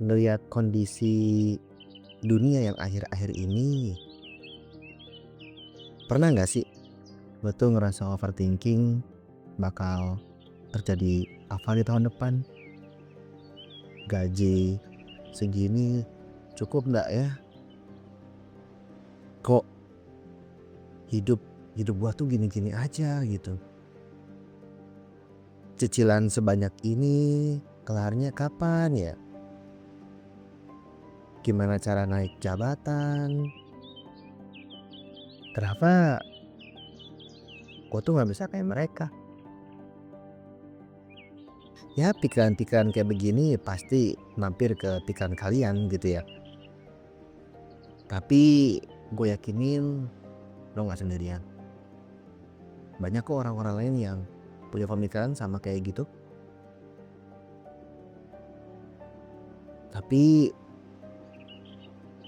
Ngelihat kondisi dunia yang akhir-akhir ini, pernah nggak sih lo tuh ngerasa overthinking bakal terjadi apa di tahun depan? Gaji segini cukup nggak ya? Kok hidup hidup gua tuh gini-gini aja gitu. Cicilan sebanyak ini kelarnya kapan ya? Gimana cara naik jabatan? Kenapa gua tuh nggak bisa kayak mereka? Ya pikiran-pikiran kayak begini pasti mampir ke pikiran kalian gitu ya. Tapi gue yakinin lo gak sendirian. Banyak kok orang-orang lain yang punya pemikiran sama kayak gitu. Tapi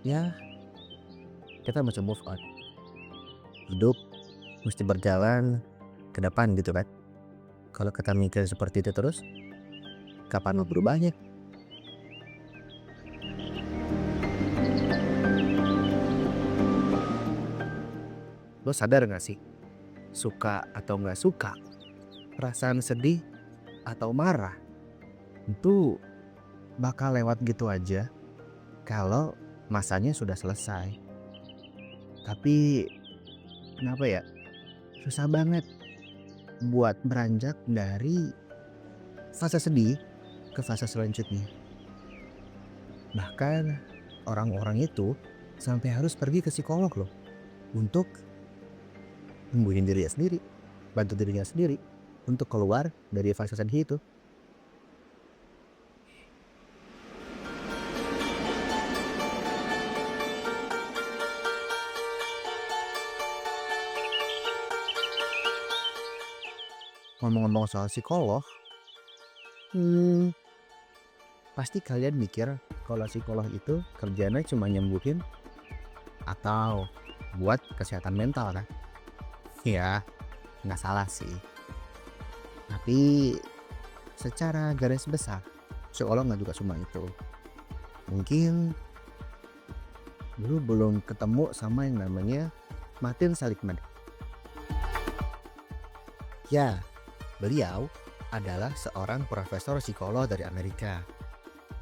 ya kita mesti move on. Hidup mesti berjalan ke depan gitu kan. Kalau kita mikir seperti itu terus, kapan mau berubahnya? Lo sadar gak sih? Suka atau gak suka, perasaan sedih atau marah itu bakal lewat gitu aja kalau masanya sudah selesai. Tapi kenapa ya? Susah banget buat beranjak dari fase sedih ke fase selanjutnya. Bahkan orang-orang itu sampai harus pergi ke psikolog loh untuk nyembuhin dirinya sendiri, bantu dirinya sendiri untuk keluar dari fase sedih itu. Ngomong-ngomong soal psikolog, hmm, pasti kalian mikir kalau psikolog itu kerjanya cuma nyembuhin atau buat kesehatan mental kan? Ya, nggak salah sih. Tapi secara garis besar, psikolog nggak juga cuma itu. Mungkin dulu belum ketemu sama yang namanya Martin Seligman. Ya, beliau adalah seorang profesor psikolog dari Amerika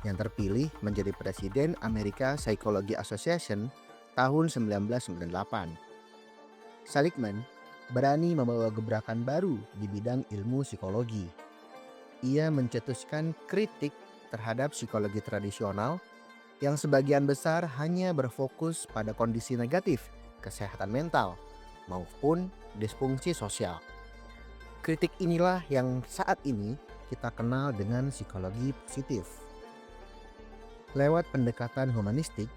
yang terpilih menjadi presiden American Psychology Association tahun 1998. Seligman berani membawa gebrakan baru di bidang ilmu psikologi. Ia mencetuskan kritik terhadap psikologi tradisional yang sebagian besar hanya berfokus pada kondisi negatif kesehatan mental maupun disfungsi sosial. Kritik inilah yang saat ini kita kenal dengan psikologi positif. Lewat pendekatan humanistik,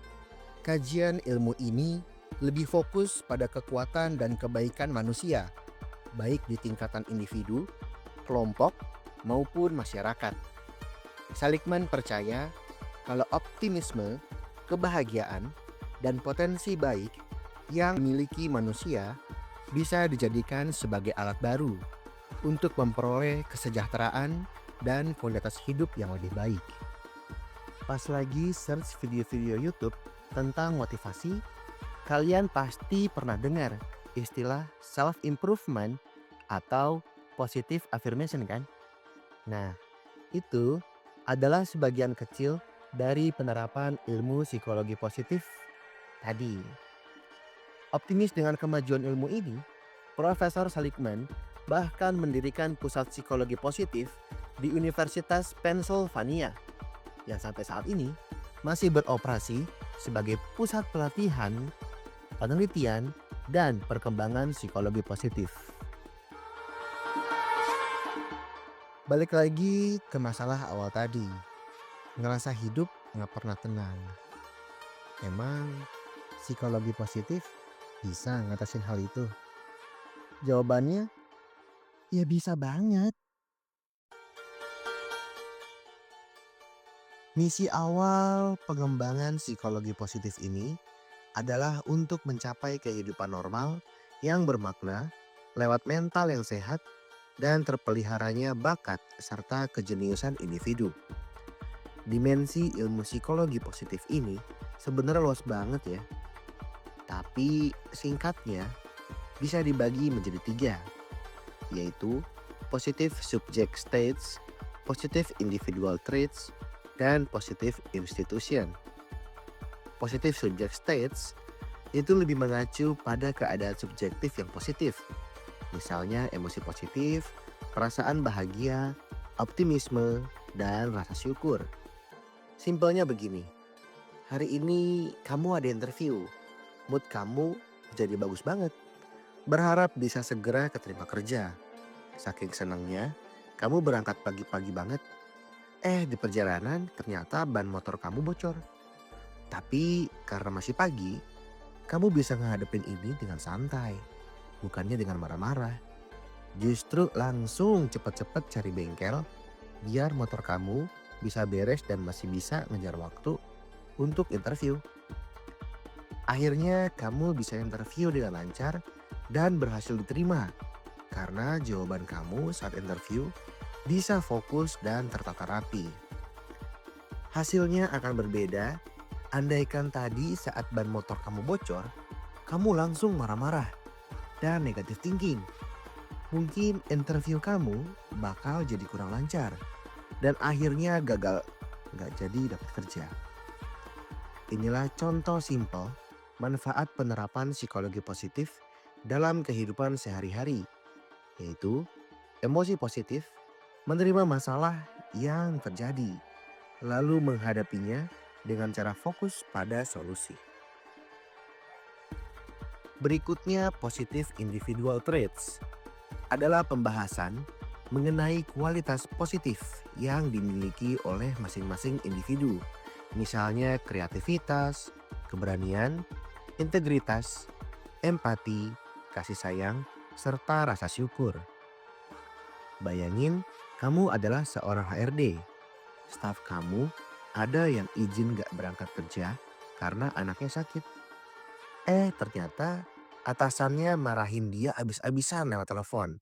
kajian ilmu ini lebih fokus pada kekuatan dan kebaikan manusia, baik di tingkatan individu, kelompok, maupun masyarakat. Seligman percaya kalau optimisme, kebahagiaan, dan potensi baik yang dimiliki manusia bisa dijadikan sebagai alat baru untuk memperoleh kesejahteraan dan kualitas hidup yang lebih baik. Pas lagi search video-video YouTube tentang motivasi, kalian pasti pernah dengar istilah self-improvement atau positive affirmation kan? Nah, itu adalah sebagian kecil dari penerapan ilmu psikologi positif tadi. Optimis dengan kemajuan ilmu ini, Profesor Seligman bahkan mendirikan pusat psikologi positif di Universitas Pennsylvania yang sampai saat ini masih beroperasi sebagai pusat pelatihan, penelitian, dan perkembangan psikologi positif. Balik lagi ke masalah awal tadi, ngerasa hidup gak pernah tenang. Emang psikologi positif bisa ngatasin hal itu? Jawabannya, ya bisa banget. Misi awal pengembangan psikologi positif ini adalah untuk mencapai kehidupan normal yang bermakna lewat mental yang sehat dan terpeliharanya bakat serta kejeniusan individu. Dimensi ilmu psikologi positif ini sebenarnya luas banget ya. Tapi singkatnya bisa dibagi menjadi tiga, yaitu positive subject states, positive individual traits, dan positive institution. Positive subject states itu lebih mengacu pada keadaan subjektif yang positif. Misalnya emosi positif, perasaan bahagia, optimisme, dan rasa syukur. Simpelnya begini, hari ini kamu ada interview, mood kamu jadi bagus banget. Berharap bisa segera keterima kerja. Saking senangnya, kamu berangkat pagi-pagi banget. Di perjalanan ternyata ban motor kamu bocor. Tapi karena masih pagi, kamu bisa ngadepin ini dengan santai. Bukannya dengan marah-marah. Justru langsung cepet-cepet cari bengkel biar motor kamu bisa beres dan masih bisa ngejar waktu untuk interview. Akhirnya kamu bisa interview dengan lancar dan berhasil diterima karena jawaban kamu saat interview bisa fokus dan tertata rapi. Hasilnya akan berbeda andaikan tadi saat ban motor kamu bocor, kamu langsung marah-marah dan negatif thinking. Mungkin interview kamu bakal jadi kurang lancar dan akhirnya gagal, nggak jadi dapat kerja. Inilah contoh simpel manfaat penerapan psikologi positif dalam kehidupan sehari-hari, yaitu emosi positif, menerima masalah yang terjadi, lalu menghadapinya dengan cara fokus pada solusi. Berikutnya, positive individual traits adalah pembahasan mengenai kualitas positif yang dimiliki oleh masing-masing individu. Misalnya kreativitas, keberanian, integritas, empati, kasih sayang, serta rasa syukur. Bayangin kamu adalah seorang HRD. Staf kamu ada yang izin gak berangkat kerja karena anaknya sakit. Ternyata atasannya marahin dia abis-abisan lewat telepon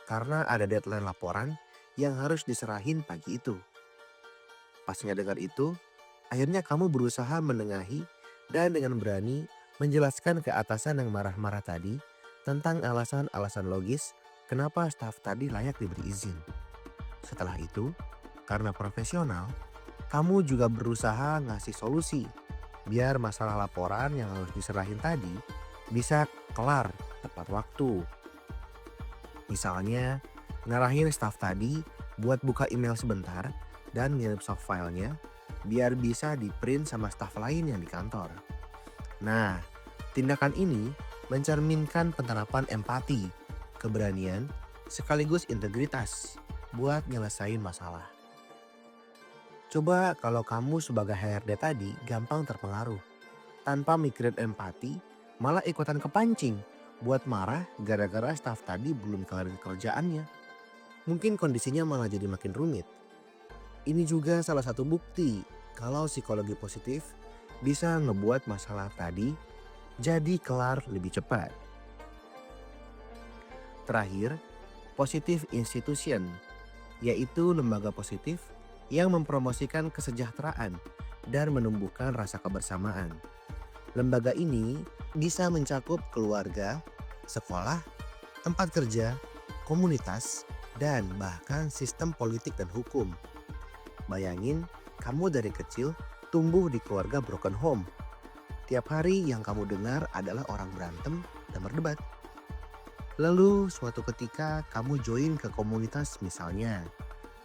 karena ada deadline laporan yang harus diserahin pagi itu. Pas ngedengar itu, akhirnya kamu berusaha menengahi dan dengan berani menjelaskan ke atasan yang marah-marah tadi tentang alasan-alasan logis kenapa staf tadi layak diberi izin. Setelah itu, karena profesional, kamu juga berusaha ngasih solusi biar masalah laporan yang harus diserahin tadi bisa kelar tepat waktu. Misalnya, ngarahin staf tadi buat buka email sebentar dan ngirim soft filenya biar bisa di print sama staf lain yang di kantor. Nah, tindakan ini mencerminkan penerapan empati, keberanian, sekaligus integritas buat nyelesain masalah. Coba kalau kamu sebagai HRD tadi gampang terpengaruh. Tanpa mikirin empati, malah ikutan kepancing buat marah gara-gara staf tadi belum kelar kerjaannya. Mungkin kondisinya malah jadi makin rumit. Ini juga salah satu bukti kalau psikologi positif bisa ngebuat masalah tadi jadi kelar lebih cepat. Terakhir, positive institution, yaitu lembaga positif yang mempromosikan kesejahteraan dan menumbuhkan rasa kebersamaan. Lembaga ini bisa mencakup keluarga, sekolah, tempat kerja, komunitas, dan bahkan sistem politik dan hukum. Bayangin, kamu dari kecil tumbuh di keluarga broken home. Tiap hari yang kamu dengar adalah orang berantem dan berdebat. Lalu suatu ketika kamu join ke komunitas misalnya.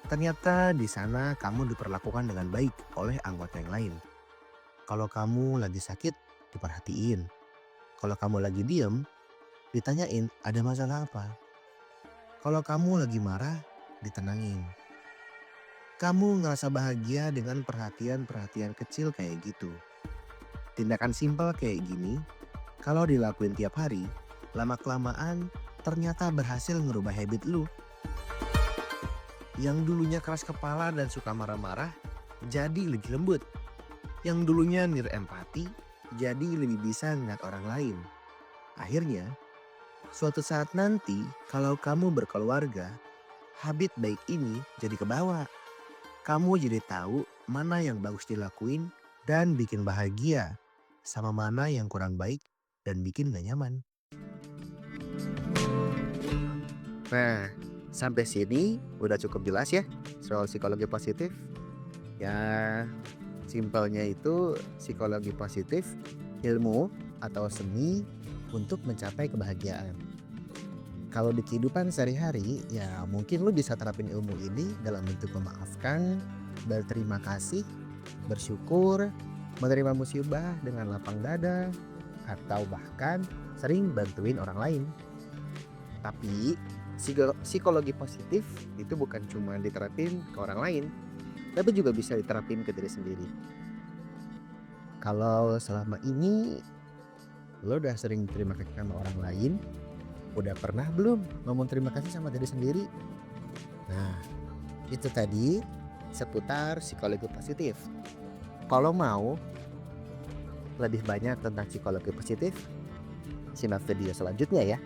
Ternyata di sana kamu diperlakukan dengan baik oleh anggota yang lain. Kalau kamu lagi sakit, diperhatiin. Kalau kamu lagi diem, ditanyain ada masalah apa. Kalau kamu lagi marah, ditenangin. Kamu ngerasa bahagia dengan perhatian-perhatian kecil kayak gitu. Tindakan simpel kayak gini, kalau dilakuin tiap hari, lama-kelamaan ternyata berhasil ngerubah habit lu. Yang dulunya keras kepala dan suka marah-marah, jadi lebih lembut. Yang dulunya nir empati, jadi lebih bisa ngeliat orang lain. Akhirnya, suatu saat nanti kalau kamu berkeluarga, habit baik ini jadi kebawa. Kamu jadi tahu mana yang bagus dilakuin dan bikin bahagia, sama mana yang kurang baik dan bikin gak nyaman. Nah, sampai sini udah cukup jelas ya soal psikologi positif. Ya, simpelnya itu psikologi positif ilmu atau seni untuk mencapai kebahagiaan. Kalau di kehidupan sehari-hari, ya mungkin lu bisa terapin ilmu ini dalam bentuk memaafkan, berterima kasih, bersyukur, menerima musibah dengan lapang dada, atau bahkan sering bantuin orang lain. Tapi psikologi positif itu bukan cuma diterapin ke orang lain, tapi juga bisa diterapin ke diri sendiri. Kalau selama ini lo udah sering terima kasih sama orang lain, udah pernah belum ngomong terima kasih sama diri sendiri? Nah, itu tadi seputar psikologi positif. Kalau mau lebih banyak tentang psikologi positif, simak video selanjutnya ya.